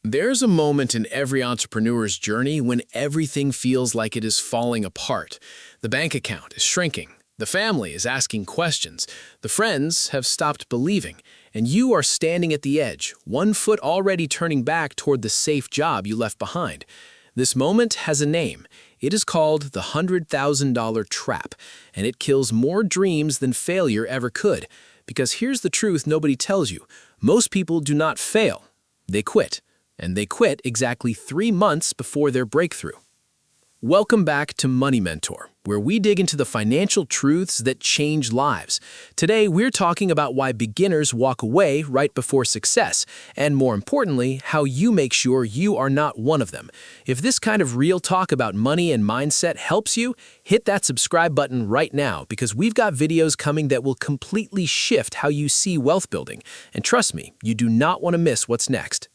There's a moment in every entrepreneur's journey when everything feels like it is falling apart. The bank account is shrinking, the family is asking questions, the friends have stopped believing, and you are standing at the edge, one foot already turning back toward the safe job you left behind. This moment has a name. It is called the $100,000 trap, and it kills more dreams than failure ever could. Because here's the truth nobody tells you. Most people do not fail. They quit. And they quit exactly 3 months before their breakthrough. Welcome back to Money Mentor, where we dig into the financial truths that change lives. Today, we're talking about why beginners walk away right before success, and more importantly, how you make sure you are not one of them. If this kind of real talk about money and mindset helps you, hit that subscribe button right now, because we've got videos coming that will completely shift how you see wealth building. And trust me, you do not want to miss what's next.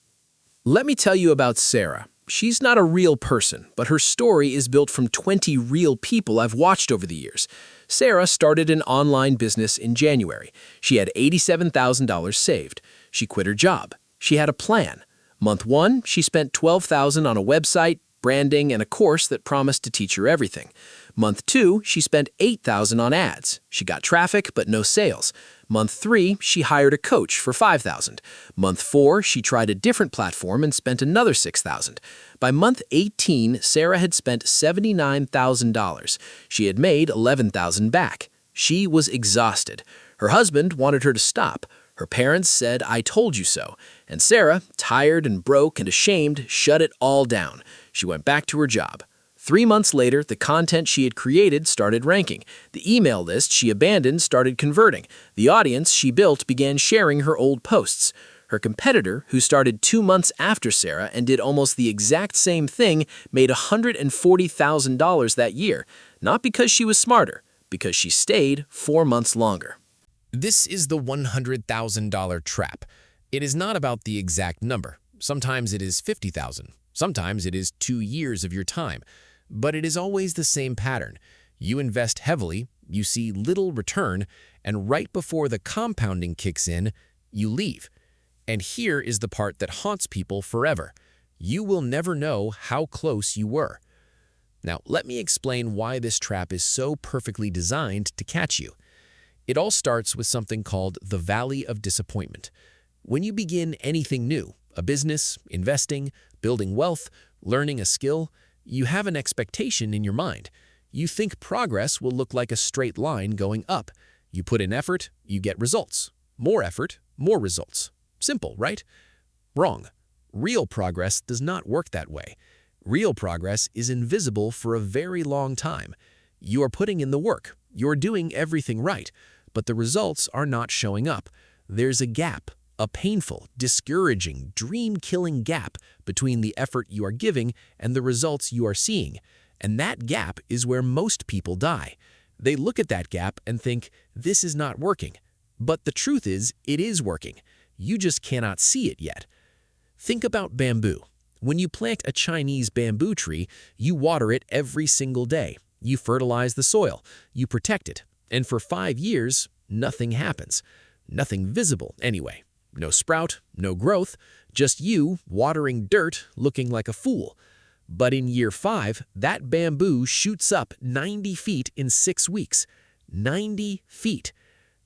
Let me tell you about Sarah. She's not a real person, but her story is built from 20 real people I've watched over the years. Sarah started an online business in January. She had $87,000 saved. She quit her job. She had a plan. Month 1, she spent $12,000 on a website, branding, and a course that promised to teach her everything. Month 2, she spent $8,000 on ads. She got traffic, but no sales. Month 3, she hired a coach for $5,000. Month 4, she tried a different platform and spent another $6,000. By month 18, Sarah had spent $79,000. She had made $11,000 back. She was exhausted. Her husband wanted her to stop. Her parents said, "I told you so." And Sarah, tired and broke and ashamed, shut it all down. She went back to her job. 3 months later, the content she had created started ranking. The email list she abandoned started converting. The audience she built began sharing her old posts. Her competitor, who started 2 months after Sarah and did almost the exact same thing, made $140,000 that year. Not because she was smarter, because she stayed 4 months longer. This is the $100,000 trap. It is not about the exact number. Sometimes it is $50,000. Sometimes it is 2 years of your time. But it is always the same pattern. You invest heavily, you see little return, and right before the compounding kicks in, you leave. And here is the part that haunts people forever. You will never know how close you were. Now, let me explain why this trap is so perfectly designed to catch you. It all starts with something called the Valley of Disappointment. When you begin anything new, a business, investing, building wealth, learning a skill, you have an expectation in your mind. You think progress will look like a straight line going up. You put in effort, you get results. More effort, more results. Simple, right? Wrong. Real progress does not work that way. Real progress is invisible for a very long time. You are putting in the work. You're doing everything right, but the results are not showing up. There's a gap. A painful, discouraging, dream-killing gap between the effort you are giving and the results you are seeing. And that gap is where most people die. They look at that gap and think, this is not working. But the truth is, it is working. You just cannot see it yet. Think about bamboo. When you plant a Chinese bamboo tree, you water it every single day. You fertilize the soil. You protect it. And for 5 years, nothing happens. Nothing visible, anyway. No sprout, no growth, just you watering dirt looking like a fool. But in year 5, that bamboo shoots up 90 feet in 6 weeks. 90 feet.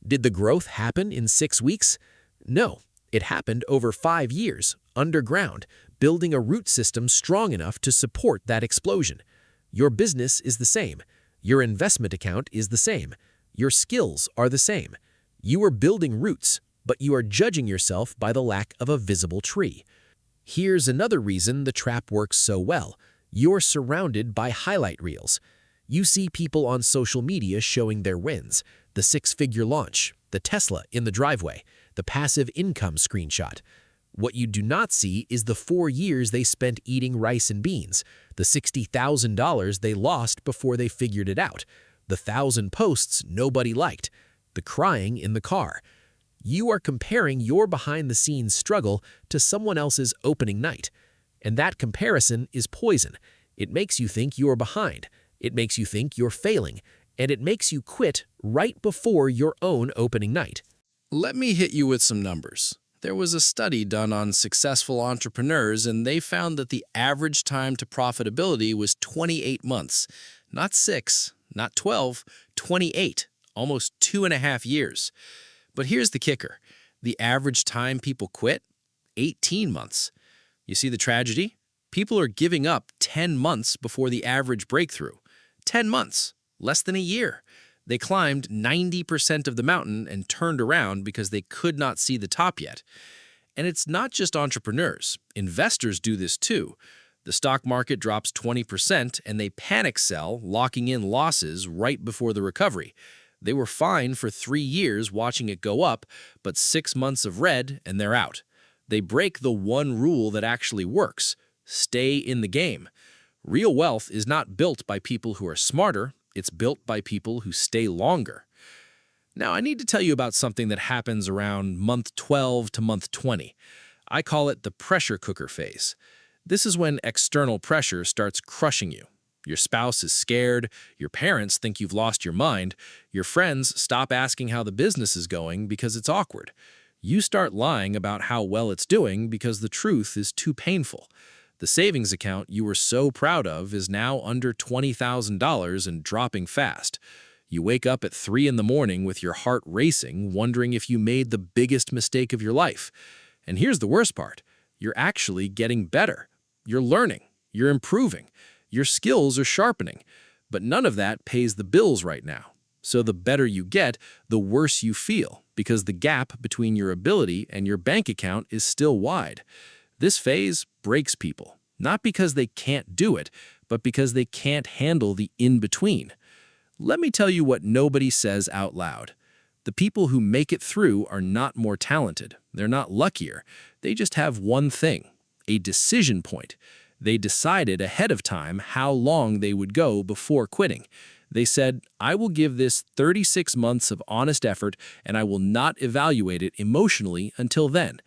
Did the growth happen in 6 weeks? No, it happened over 5 years, underground, building a root system strong enough to support that explosion. Your business is the same. Your investment account is the same. Your skills are the same. You are building roots, but you are judging yourself by the lack of a visible tree. Here's another reason the trap works so well. You're surrounded by highlight reels. You see people on social media showing their wins, the 6-figure launch, the Tesla in the driveway, the passive income screenshot. What you do not see is the 4 years they spent eating rice and beans, the $60,000 they lost before they figured it out, the 1,000 posts nobody liked, the crying in the car. You are comparing your behind-the-scenes struggle to someone else's opening night. And that comparison is poison. It makes you think you're behind. It makes you think you're failing. And it makes you quit right before your own opening night. Let me hit you with some numbers. There was a study done on successful entrepreneurs, and they found that the average time to profitability was 28 months. Not 6, not 12, 28, almost 2.5 years. But here's the kicker. The average time people quit? 18 months. You see the tragedy? People are giving up 10 months before the average breakthrough. 10 months, less than a year. They climbed 90% of the mountain and turned around because they could not see the top yet. And it's not just entrepreneurs. Investors do this too. The stock market drops 20% and they panic sell, locking in losses right before the recovery. They were fine for 3 years watching it go up, but 6 months of red and they're out. They break the one rule that actually works. Stay in the game. Real wealth is not built by people who are smarter. It's built by people who stay longer. Now, I need to tell you about something that happens around month 12 to month 20. I call it the pressure cooker phase. This is when external pressure starts crushing you. Your spouse is scared, your parents think you've lost your mind, your friends stop asking how the business is going because it's awkward. You start lying about how well it's doing because the truth is too painful. The savings account you were so proud of is now under $20,000 and dropping fast. You wake up at 3 in the morning with your heart racing, wondering if you made the biggest mistake of your life. And here's the worst part. You're actually getting better. You're learning. You're improving. Your skills are sharpening. But none of that pays the bills right now. So the better you get, the worse you feel, because the gap between your ability and your bank account is still wide. This phase breaks people, not because they can't do it, but because they can't handle the in-between. Let me tell you what nobody says out loud. The people who make it through are not more talented. They're not luckier. They just have one thing, a decision point. They decided ahead of time how long they would go before quitting. They said, I will give this 36 months of honest effort and I will not evaluate it emotionally until then.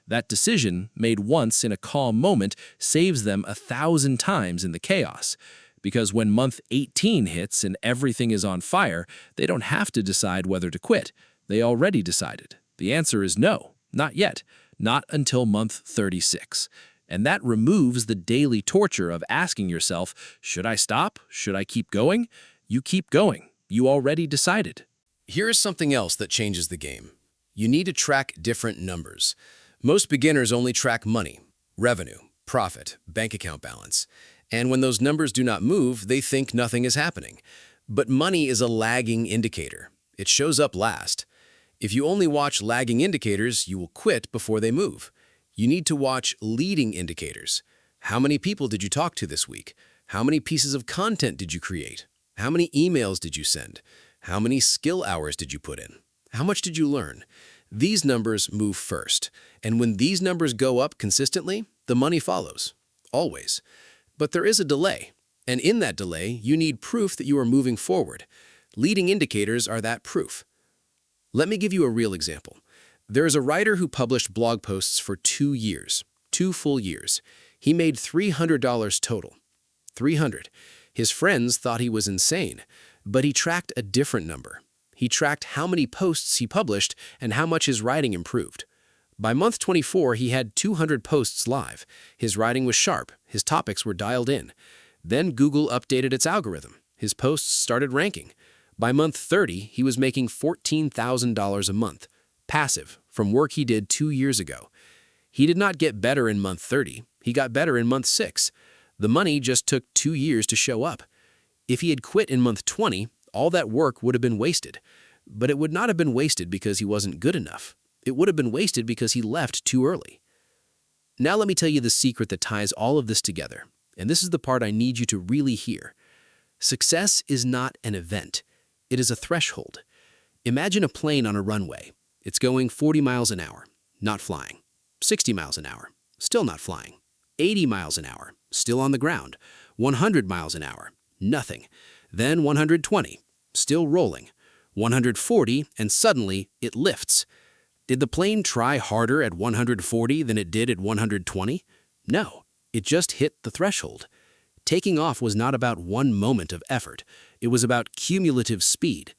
That decision, made once in a calm moment, saves them 1,000 times in the chaos. Because when month 18 hits and everything is on fire, they don't have to decide whether to quit. They already decided. The answer is no, not yet, not until month 36. And that removes the daily torture of asking yourself, should I stop? Should I keep going? You keep going. You already decided. Here is something else that changes the game. You need to track different numbers. Most beginners only track money, revenue, profit, bank account balance. And when those numbers do not move, they think nothing is happening. But money is a lagging indicator. It shows up last. If you only watch lagging indicators, you will quit before they move. You need to watch leading indicators. How many people did you talk to this week? How many pieces of content did you create? How many emails did you send? How many skill hours did you put in? How much did you learn? These numbers move first, and when these numbers go up consistently, the money follows, always. But there is a delay, and in that delay, you need proof that you are moving forward. Leading indicators are that proof. Let me give you a real example. There is a writer who published blog posts for 2 years, 2 full years. He made $300 total. 300. His friends thought he was insane, but he tracked a different number. He tracked how many posts he published and how much his writing improved. By month 24, he had 200 posts live. His writing was sharp. His topics were dialed in. Then Google updated its algorithm. His posts started ranking. By month 30, he was making $14,000 a month, passive, from work he did 2 years ago. He did not get better in month 30. He got better in month 6. The money just took 2 years to show up. If he had quit in month 20, all that work would have been wasted. But it would not have been wasted because he wasn't good enough. It would have been wasted because he left too early. Now let me tell you the secret that ties all of this together. And this is the part I need you to really hear. Success is not an event. It is a threshold. Imagine a plane on a runway. It's going 40 miles an hour, not flying. 60 miles an hour, still not flying. 80 miles an hour, still on the ground. 100 miles an hour, nothing. Then 120, still rolling. 140, and suddenly it lifts. Did the plane try harder at 140 than it did at 120? No, it just hit the threshold. Taking off was not about one moment of effort. It was about cumulative speed.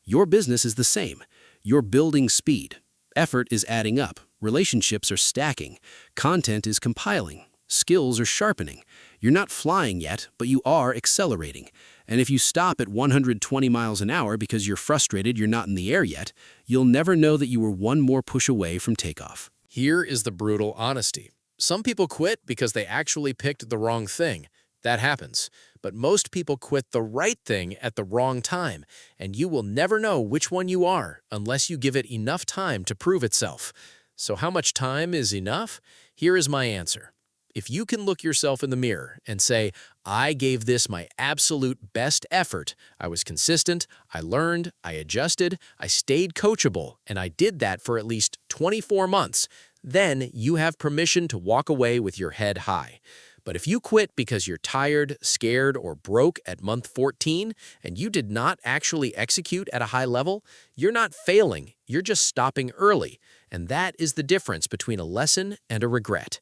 Your business is the same. You're building speed. Effort is adding up. Relationships are stacking. Content is compiling. Skills are sharpening. You're not flying yet, but you are accelerating. And if you stop at 120 miles an hour because you're frustrated you're not in the air yet, you'll never know that you were one more push away from takeoff. Here is the brutal honesty. Some people quit because they actually picked the wrong thing. That happens. But most people quit the right thing at the wrong time, and you will never know which one you are unless you give it enough time to prove itself. So how much time is enough? Here is my answer. If you can look yourself in the mirror and say, I gave this my absolute best effort, I was consistent, I learned, I adjusted, I stayed coachable, and I did that for at least 24 months, then you have permission to walk away with your head high. But if you quit because you're tired, scared, or broke at month 14, and you did not actually execute at a high level, you're not failing, you're just stopping early. And that is the difference between a lesson and a regret.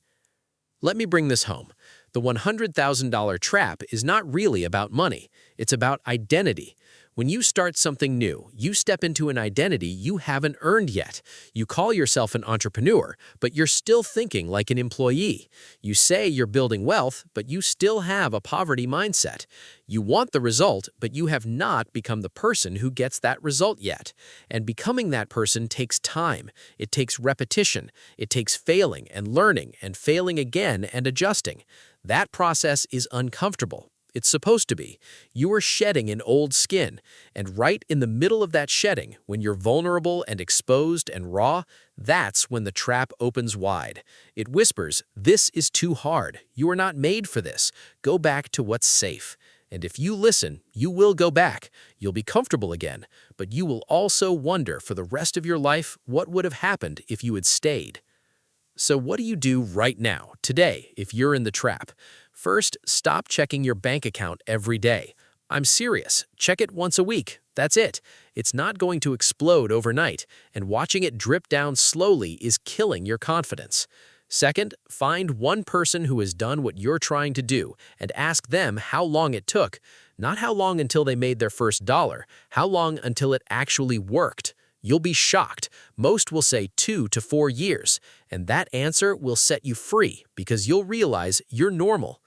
Let me bring this home. The $100,000 trap is not really about money. It's about identity. When you start something new, you step into an identity you haven't earned yet. You call yourself an entrepreneur, but you're still thinking like an employee. You say you're building wealth, but you still have a poverty mindset. You want the result, but you have not become the person who gets that result yet. And becoming that person takes time. It takes repetition. It takes failing and learning and failing again and adjusting. That process is uncomfortable. It's supposed to be. You are shedding an old skin, and right in the middle of that shedding, when you're vulnerable and exposed and raw, that's when the trap opens wide. It whispers, this is too hard. You are not made for this. Go back to what's safe. And if you listen, you will go back. You'll be comfortable again, but you will also wonder for the rest of your life what would have happened if you had stayed. So what do you do right now, today, if you're in the trap? First, stop checking your bank account every day. I'm serious. Check it once a week. That's it. It's not going to explode overnight, and watching it drip down slowly is killing your confidence. Second, find one person who has done what you're trying to do and ask them how long it took. Not how long until they made their first dollar, how long until it actually worked. You'll be shocked. Most will say 2 to 4 years, and that answer will set you free because you'll realize you're normal.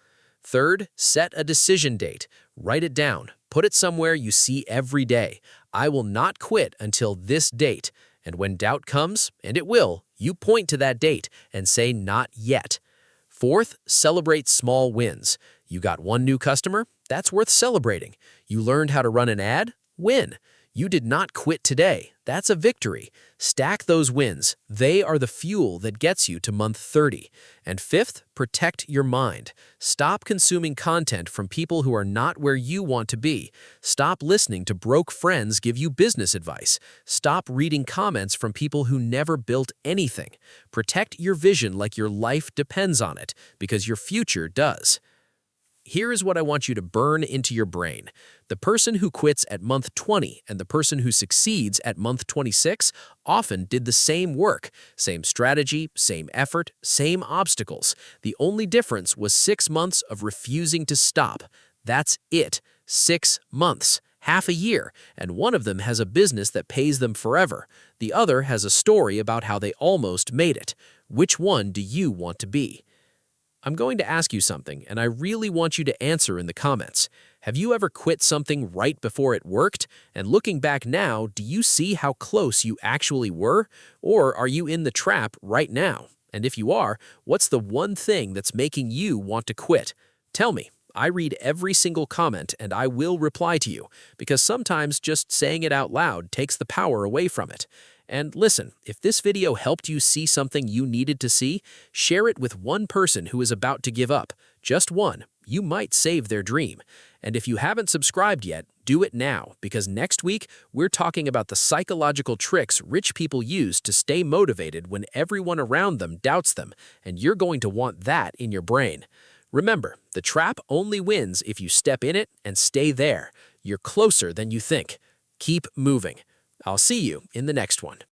Third, set a decision date. Write it down. Put it somewhere you see every day. I will not quit until this date. And when doubt comes, and it will, you point to that date and say not yet. Fourth, celebrate small wins. You got one new customer? That's worth celebrating. You learned how to run an ad? Win. You did not quit today. That's a victory. Stack those wins. They are the fuel that gets you to month 30. And fifth, protect your mind. Stop consuming content from people who are not where you want to be. Stop listening to broke friends give you business advice. Stop reading comments from people who never built anything. Protect your vision like your life depends on it, because your future does. Here is what I want you to burn into your brain. The person who quits at month 20 and the person who succeeds at month 26 often did the same work, same strategy, same effort, same obstacles. The only difference was 6 months of refusing to stop. That's it. 6 months. Half a year, and one of them has a business that pays them forever. The other has a story about how they almost made it. Which one do you want to be? I'm going to ask you something, and I really want you to answer in the comments. Have you ever quit something right before it worked? And looking back now, do you see how close you actually were? Or are you in the trap right now? And if you are, what's the one thing that's making you want to quit? Tell me. I read every single comment and I will reply to you, because sometimes just saying it out loud takes the power away from it. And listen, if this video helped you see something you needed to see, share it with one person who is about to give up. Just one. You might save their dream. And if you haven't subscribed yet, do it now, because next week we're talking about the psychological tricks rich people use to stay motivated when everyone around them doubts them, and you're going to want that in your brain. Remember, the trap only wins if you step in it and stay there. You're closer than you think. Keep moving. I'll see you in the next one.